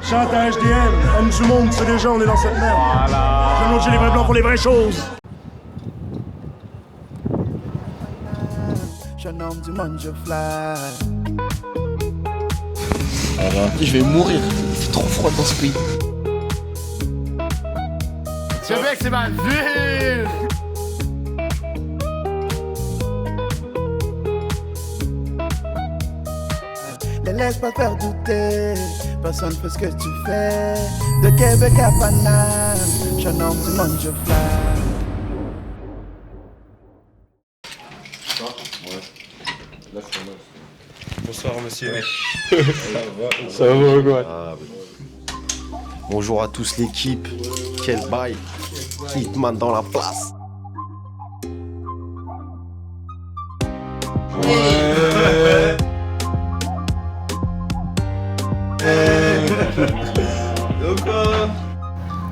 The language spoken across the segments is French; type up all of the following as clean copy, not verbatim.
Chante à HDM, homme du monde, c'est déjà, on est dans cette merde. Voilà. Je vais les vrais blancs pour les vraies choses. Jeune homme du monde, je fly. Je vais mourir, il fait trop froid dans ce pays. Québec, c'est ma ville. Ne laisse pas faire douter, personne fait ce que tu fais. De Québec à Paname, jeune homme du monde, je fly. Bonsoir monsieur. Ça va quoi? Bonjour à tous l'équipe, quel bail, Hitman dans la place.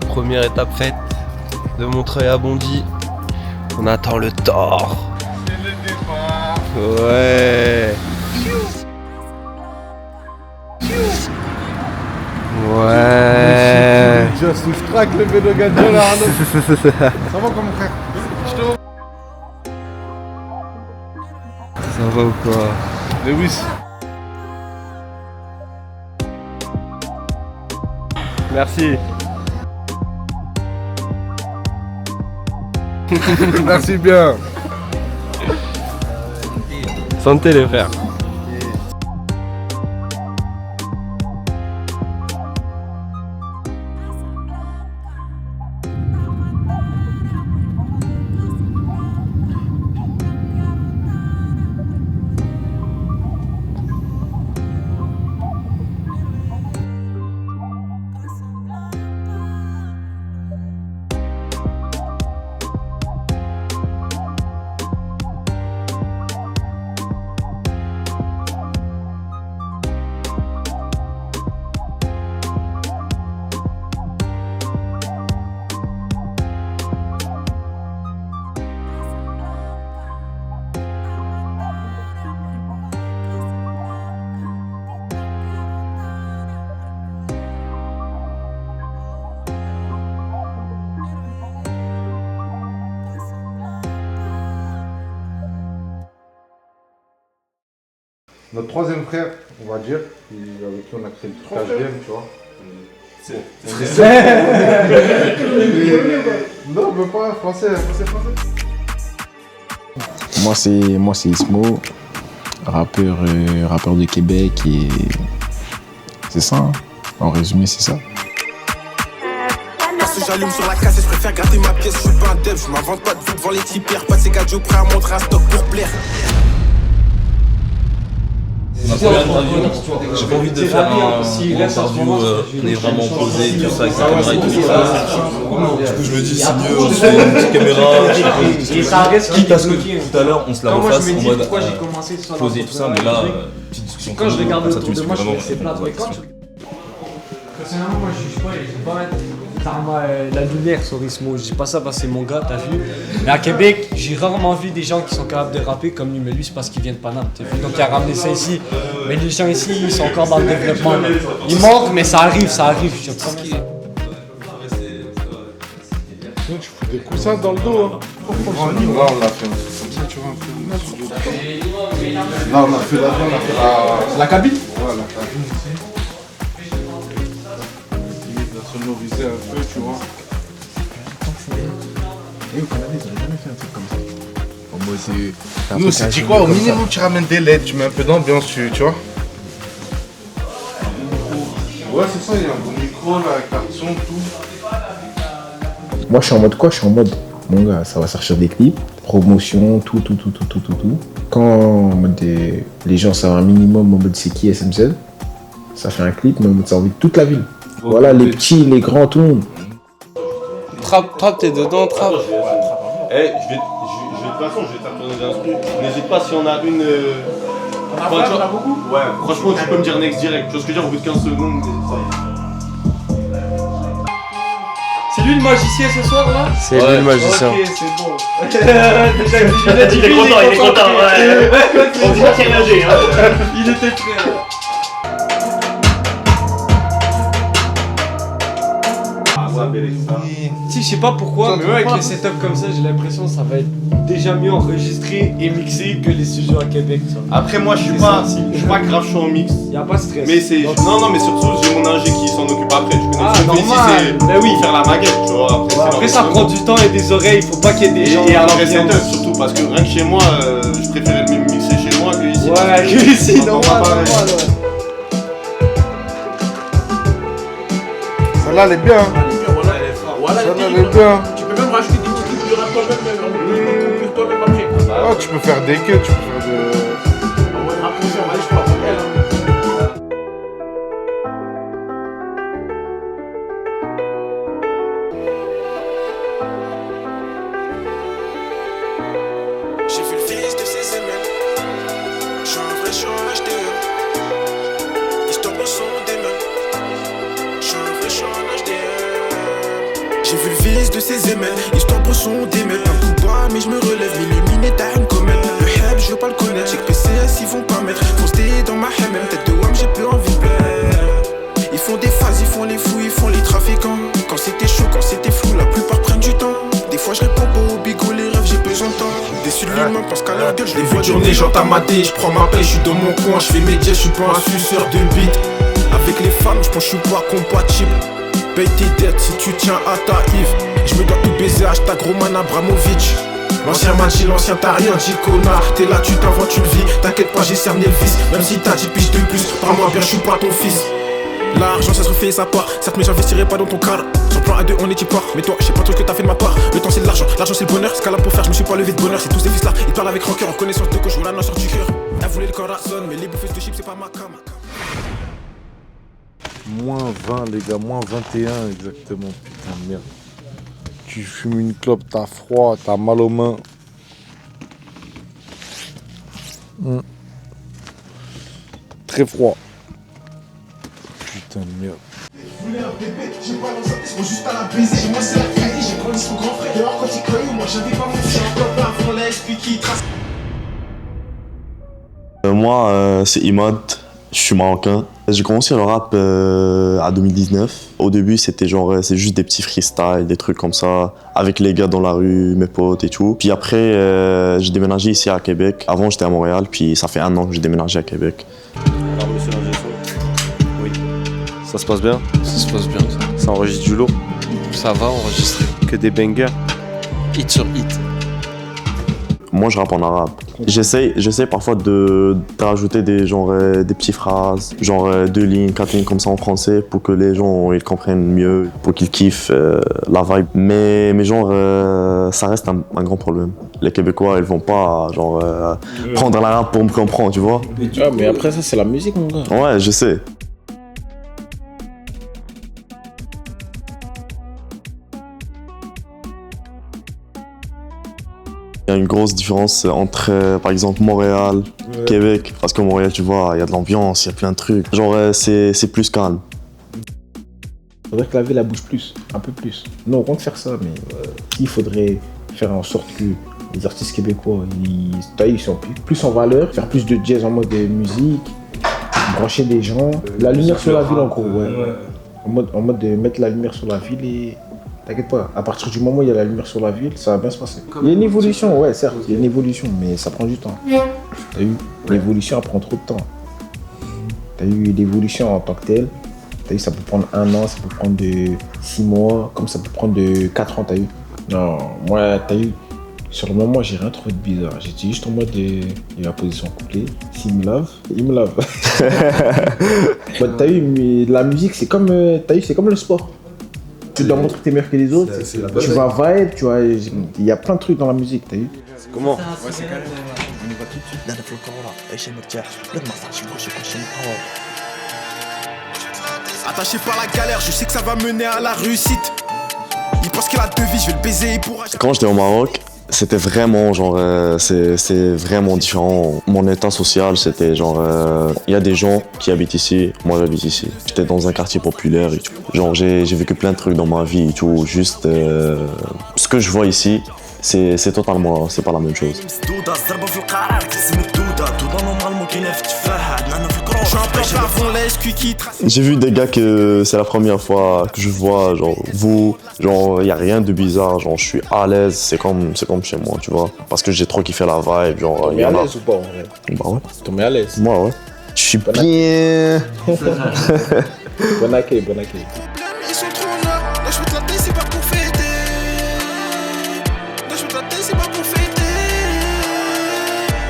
Première étape faite de Montreuil à Bondy. On attend le tort. C'est le départ. Ouais. Ouais. Just track le vélo gagnant là Arnaud. Ça va quoi mon frère? Ça va ou quoi? Lewis. Merci. Merci bien. Santé les frères. Notre troisième frère, on va dire, avec qui on a créé le truc HDM, tu vois. Non, mais pas français. Moi c'est Ismo, rappeur de Québec et c'est ça, hein. En résumé c'est ça. Parce que j'allume sur la casse et je préfère gratter ma pièce, je suis pas un dev, je m'invente pas de vie devant les typères, pas de ces gadgets prêts à montrer un stock pour plaire. Ma première interview, j'ai pas envie de faire un interview, on est vraiment posé, tout ça, avec la caméra et tout ça. Du coup, je me dis, c'est mieux, on se fait une petite caméra, quitte à ce que tout à l'heure, on se la refasse en mode posé tout ça, mais là, petite discussion. Quand je regarde autour autour de moi, je me c'est plat. Personnellement, moi, je juge pas et je vais pas mettre la lumière sur Ismo. Je dis pas ça parce que c'est mon gars, t'as vu. Mais à Québec, j'ai rarement vu des gens qui sont capables de rapper comme lui, mais lui, c'est parce qu'il vient de Paname, t'as vu. Donc il a ramené ça ici. Mais les gens ici, ils sont encore dans le développement. Là. Ils manquent, mais ça arrive, je te promets. Tu fous des coussins dans le dos. Hein. Là, on l'a fait comme ça, tu vois, un peu. Là, on a fait la cabine. Ouais, la cabine ici. Sonoriser un peu, tu vois. Et au Canada, ils n'auraient jamais fait un truc comme ça. Nous, c'est dit quoi? Au minimum, tu ramènes des LED, tu mets un peu d'ambiance, tu vois. Ouais, c'est ça, il y a un bon micro, là, avec un son, tout. Moi je suis en mode quoi? Je suis en mode, mon gars, ça va sortir des clips, promotion, tout. Quand en mode les gens savent un minimum en mode c'est qui SMZ, ça fait un clip, mais en mode ça envie toute la ville. Voilà, les petits, les grands, tout le monde. Trap, t'es dedans, trap. Eh, de toute façon, je vais t'apprendre un truc. N'hésite pas si on a une. On a beaucoup? Ouais, franchement, tu peux me dire next direct. Tu vois ce que je veux dire, au bout de 15 secondes. C'est lui le magicien ce soir là? C'est lui le magicien. Ok, c'est bon. Il est content, ouais. On dit pas qu'il y a nagé, hein. Il était prêt là. Si, je sais pas pourquoi, mais ouais, avec les setups comme ça, j'ai l'impression que ça va être déjà mieux enregistré et mixé que les studios à Québec. Ça. Après, moi, je suis pas grave chaud en mix. Y'a pas de stress. Mais c'est. Non, mais surtout, j'ai mon ingé qui s'en occupe après. Tu connais ce que normal. c'est Bah oui. faire la maquette, tu vois. Après, ça prend du temps et des oreilles, faut pas qu'il y ait des gens. Et un vrai setup surtout, parce que rien que chez moi, je préférais le mixer chez moi que ici. Ouais, que ici, normal. Celle-là, elle est bien. Celle-là, elle est bien. Tu peux même rajouter des petites coupures à toi-même après. Oh, tu peux faire des queues, tu peux faire de. Après, on va aller, je crois, pour elle. J'ai vu le fils de ses aimants. Je suis un vrai change de histoire de son démon. Je suis un vrai change de. J'ai vu le fils de ses aimants. Histoire de son démon. Un coup bas, mais je me relève. M'illuminer t'as une comète. Le heb, je veux pas le connaître. J'ai que PCS, ils vont pas mettre. Faut se dans ma haine. Tête de wam, j'ai plus envie de plaire. Ils font des phases, ils font les fous, ils font les trafiquants. Quand c'était chaud, quand c'était flou, la plupart prennent du temps. Des fois je réponds pas au bigot, les rêves j'ai besoin de temps. Déçu de lui-même parce qu'à leur gueule je les vois tourner, j'entends ma dé, je prends ma paix, je suis dans mon coin, je fais mes jets, je suis pas un suceur de bite. Avec les femmes, je pense que je suis pas compatible. Paye tes dettes si tu tiens à ta Yves. Je me dois tout baiser, hashtag Roman Abramovich. L'ancien m'a dit, l'ancien t'as rien dit connard. T'es là, tu t'inventes une vie, t'inquiète pas j'ai cerné le vice. Même si t'as 10 piges de plus, parle-moi bien, je suis pas ton fils. L'argent ça se refait sa part, certes mais j'investirai pas dans ton car. Sur plan A2 on est y part, mais toi je sais pas trop ce que t'as fait de ma part. Le temps c'est de l'argent, l'argent c'est le bonheur, ce qu'elle a pour faire, je me suis pas levé de bonheur. C'est tous ces fils là, ils parlent avec rancœur, en connaissance de que je veux la noix sur du cœur. Elle voulait le corazon, mais les bouffées de chips c'est pas ma cam. Moins 20 les gars, moins 21 exactement, putain de merde. Tu fumes une clope, t'as froid, t'as mal aux mains. Très froid. Putain de merde. Je voulais un bébé, j'ai pas lancé, ils sont juste à la baiser. Moi c'est la cahier, j'ai grandi son grand frère. Dehors quand il croyait, moi j'avais pas mon fils. Un copain avant l'explique qui trace. Moi, c'est Imad, je suis marocain. J'ai commencé le rap à 2019. Au début, c'était genre, c'est juste des petits freestyles, des trucs comme ça, avec les gars dans la rue, mes potes et tout. Puis après, j'ai déménagé ici à Québec. Avant, j'étais à Montréal, puis ça fait 1 an que j'ai déménagé à Québec. Alors, monsieur l'ingé oui. Ça se passe bien? Ça se passe bien, ça. Ça enregistre du lourd? Ça va enregistrer. Que des bangers? Hit sur hit. Moi, je rappe en arabe. J'essaie parfois de rajouter des petites phrases, genre 2 lignes, 4 lignes comme ça en français pour que les gens ils comprennent mieux, pour qu'ils kiffent la vibe. Mais genre, ça reste un grand problème. Les Québécois, ils vont pas prendre l'arabe pour me comprendre, tu vois. Ah, mais après ça, c'est la musique, mon gars. Ouais, je sais. Il y a une grosse différence entre, par exemple, Montréal, Québec. Parce que Montréal, tu vois, il y a de l'ambiance, il y a plein de trucs. Genre, c'est plus calme. Faudrait que la ville, elle bouge plus, un peu plus. Non, on compte faire ça, mais il faudrait faire en sorte que les artistes québécois, ils sont plus en valeur, faire plus de jazz en mode de musique, brancher des gens. La lumière sur la ville, en gros, ouais. En mode de mettre la lumière sur la ville et... T'inquiète pas, à partir du moment où il y a la lumière sur la ville, ça va bien se passer. Il y a une évolution, ouais, certes, il y a une évolution, mais ça prend du temps. T'as vu, l'évolution, elle prend trop de temps. T'as eu l'évolution en tant que telle, t'as vu, ça peut prendre 1 an, ça peut prendre de 6 mois, comme ça peut prendre de 4 ans, t'as vu. Non, moi, t'as vu, sur le moment, j'ai rien trouvé de bizarre. J'étais juste en mode de la position couplet. S'il me lave, il me lave. Bah, t'as vu, mais la musique, c'est comme, t'as vu, c'est comme le sport. Tu dois montrer que t'es meilleur que les autres, tu vas vibe, tu vois, il y a plein de trucs dans la musique, t'as vu. Comment? Ouais, c'est carré. On y va tout de suite. Attaché par la galère, je sais que ça va mener à la réussite. Il pense qu'il a 2 vies, je vais le baiser pour acheter. Quand j'étais au Maroc, c'était vraiment c'est vraiment différent. Mon état social, c'était genre, il y a des gens qui habitent ici, moi j'habite ici. J'étais dans un quartier populaire et tout. Genre j'ai vécu plein de trucs dans ma vie et tout. Juste ce que je vois ici, c'est totalement, c'est pas la même chose. Je suis un peu avant l'ESQ qui trace. J'ai vu des gars que c'est la première fois que je vois, genre, vous, genre, y a rien de bizarre, genre, je suis à l'aise, c'est comme chez moi, tu vois. Parce que j'ai trop kiffé la vibe, genre, T'es à l'aise ou pas en vrai? Bah ouais. T'es à l'aise? Moi, ouais. Je suis bien. Bon accueil, bon accueil. Ils sont trop là, là je veux te la tête, c'est pas pour fêter. Là je veux te la tête, c'est pas pour fêter.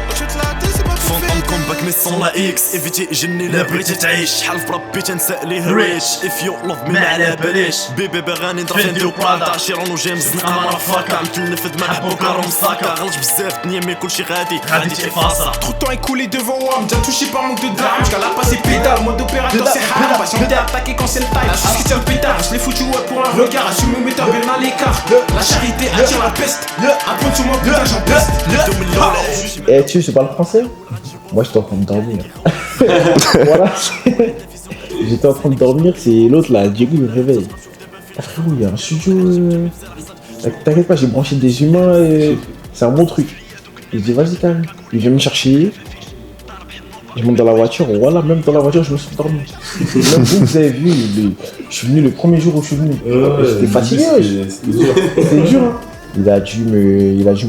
Là je veux te la tête, c'est pas pour fêter. فونتم كومباك مي سون لا اكس ايفيتي جني لا بغيتي تعيش شحال في ربي تنساليه ريتش اف يو لوف مي ما على باليش بيبي باغاني نضرب فيديو برادا شيرون وجيمس نقا فاكا متلف دماغ بوكار ومساكا غلط بزاف الدنيا مي كلشي غادي تيفاصا. Trop de temps écoulé devant moi, déjà touché par manque de drame. Jusqu'à la passe et pédale, mode opérateur c'est haram. Patienté attaqué quand c'est le taille, la chose qui tient le pétard. Je l'ai foutu ouais pour un regard, assume mes méthodes bien à l'écart. La charité attire la peste, apprendre sur moi putain j'en peste. Eh tu sais pas le français? Moi j'étais en train de dormir. Voilà. J'étais en train de dormir, c'est l'autre là, Diego il me réveille. Ah frérot, il y a un studio. T'inquiète pas, j'ai branché des humains et c'est un bon truc. Il dit vas-y Karen, il vient me chercher. Je monte dans la voiture, voilà, même dans la voiture je me suis endormi. Même vous avez vu, je suis venu le premier jour où je suis venu. J'étais fatigué, c'était dur. Hein. Il a dû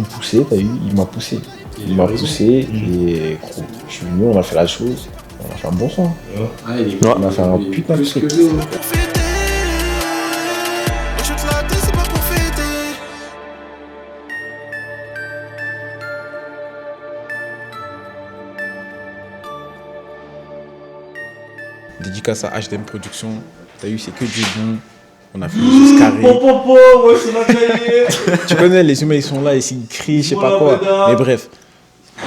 me pousser, t'as vu, il m'a poussé. Il m'a poussé et gros, je suis venu, on a fait la chose, on a fait un bon son. On a fait un putain de truc. Dédicace à HDM Production, t'as vu, c'est que du bon. On a fait des choses carrées. Tu connais, les humains ils sont là, ils crient, je sais pas quoi. Mais bref,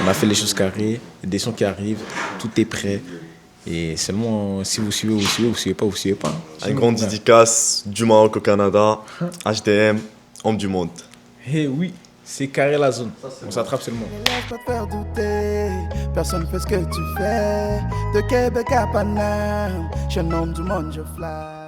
on a fait les choses carrées, des sons qui arrivent, tout est prêt. Et seulement si vous suivez, vous suivez, vous suivez pas, vous suivez pas. Un grand dédicace du Maroc au Canada, HDM, homme du monde. Eh oui, c'est carré la zone, on s'attrape seulement. Laisse pas te faire douter, personne fait ce que tu fais. De Québec à Paname, je suis un homme du monde, je fly.